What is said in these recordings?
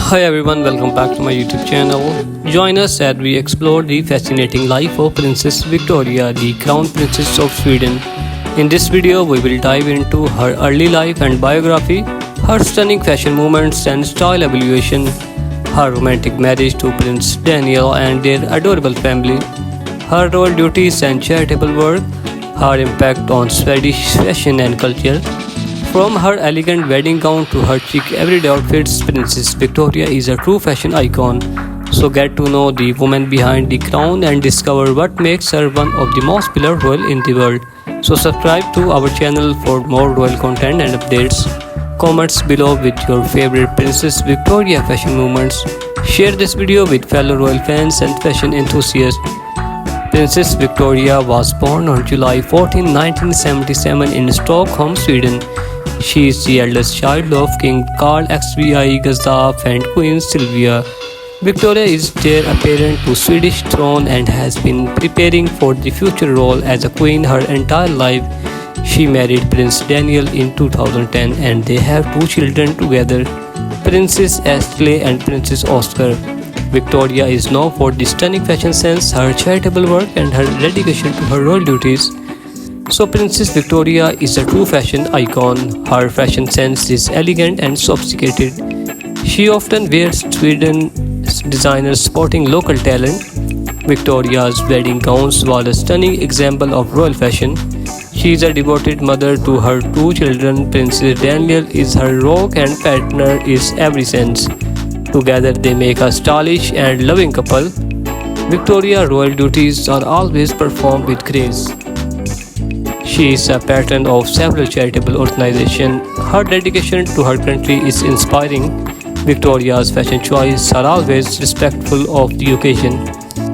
Hi everyone, welcome back to my YouTube channel. Join us as we explore the fascinating life of Princess Victoria, the Crown Princess of Sweden. In this video, we will dive into her early life and biography, her stunning fashion movements and style evolution, her romantic marriage to Prince Daniel and their adorable family, her royal duties and charitable work, her impact on Swedish fashion and culture. From her elegant wedding gown to her chic everyday outfits, Princess Victoria is a true fashion icon. So get to know the woman behind the crown and discover what makes her one of the most beloved royal in the world. So subscribe to our channel for more royal content and updates. Comments below with your favorite Princess Victoria fashion moments. Share this video with fellow royal fans and fashion enthusiasts. Princess Victoria was born on July 14, 1977 in Stockholm, Sweden. She is the eldest child of King Carl XVI Gustaf and Queen Sylvia. Victoria is heir apparent to Swedish throne and has been preparing for the future role as a queen her entire life. She married Prince Daniel in 2010 and they have two children together, Princess Ashley and Princess Oscar. Victoria is known for the stunning fashion sense, her charitable work and her dedication to her royal duties. So Princess Victoria is a true fashion icon. Her fashion sense is elegant and sophisticated. She often wears Sweden's designers sporting local talent. Victoria's wedding gowns was a stunning example of royal fashion. She is a devoted mother to her two children. Princess Daniel is her rock and partner is every sense. Together they make a stylish and loving couple. Victoria's royal duties are always performed with grace. She is a patron of several charitable organizations. Her dedication to her country is inspiring. Victoria's fashion choices are always respectful of the occasion.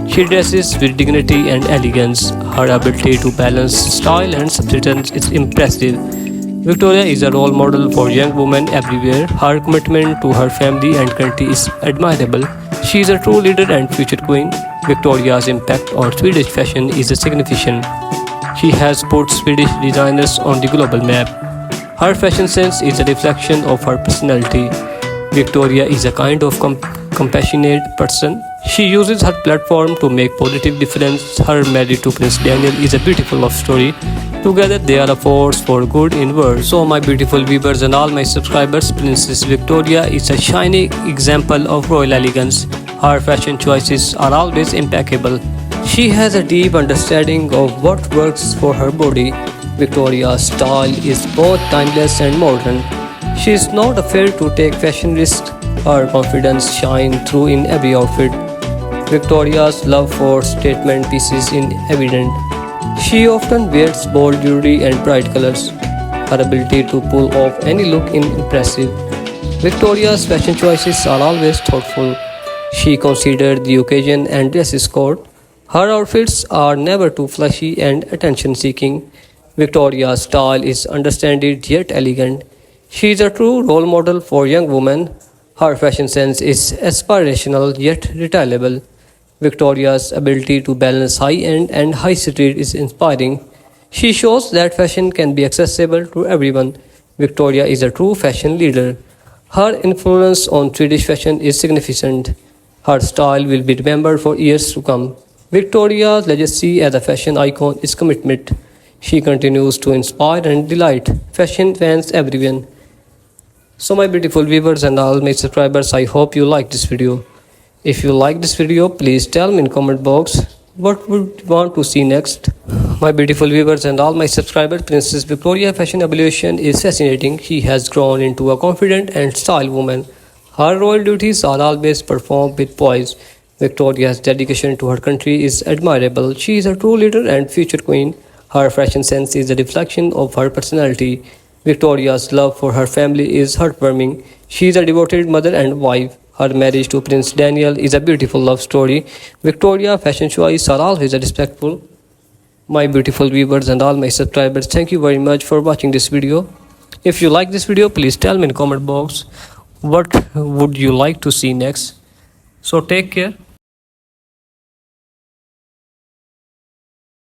She dresses with dignity and elegance. Her ability to balance style and substance is impressive. Victoria is a role model for young women everywhere. Her commitment to her family and country is admirable. She is a true leader and future queen. Victoria's impact on Swedish fashion is significant. She has put Swedish designers on the global map. Her fashion sense is a reflection of her personality. Victoria is a kind of compassionate person. She uses her platform to make positive difference. Her marriage to Prince Daniel is a beautiful love story. Together they are a force for good in world. So my beautiful viewers and all my subscribers, Princess Victoria is a shining example of royal elegance. Her fashion choices are always impeccable. She has a deep understanding of what works for her body. Victoria's style is both timeless and modern. She is not afraid to take fashion risks. Her confidence shines through in every outfit. Victoria's love for statement pieces is evident. She often wears bold jewelry and bright colors. Her ability to pull off any look is impressive. Victoria's fashion choices are always thoughtful. She considers the occasion and dresses code. Her outfits are never too flashy and attention-seeking. Victoria's style is understated yet elegant. She is a true role model for young women. Her fashion sense is aspirational yet retailable. Victoria's ability to balance high-end and high street is inspiring. She shows that fashion can be accessible to everyone. Victoria is a true fashion leader. Her influence on Swedish fashion is significant. Her style will be remembered for years to come. Victoria's legacy as a fashion icon is commitment. She continues to inspire and delight fashion fans everywhere. So my beautiful viewers and all my subscribers, I hope you like this video. If you like this video, please tell me in comment box what would you want to see next. My beautiful viewers and all my subscribers, Princess Victoria fashion evolution is fascinating. She has grown into a confident and styled woman. Her royal duties are always performed with poise. Victoria's dedication to her country is admirable. She is a true leader and future queen. Her fashion sense is a reflection of her personality. Victoria's love for her family is heartwarming. She is a devoted mother and wife. Her marriage to Prince Daniel is a beautiful love story. Victoria's fashion choices are always respectful. My beautiful viewers and all my subscribers, thank you very much for watching this video. If you like this video, please tell me in comment box what would you like to see next. So take care.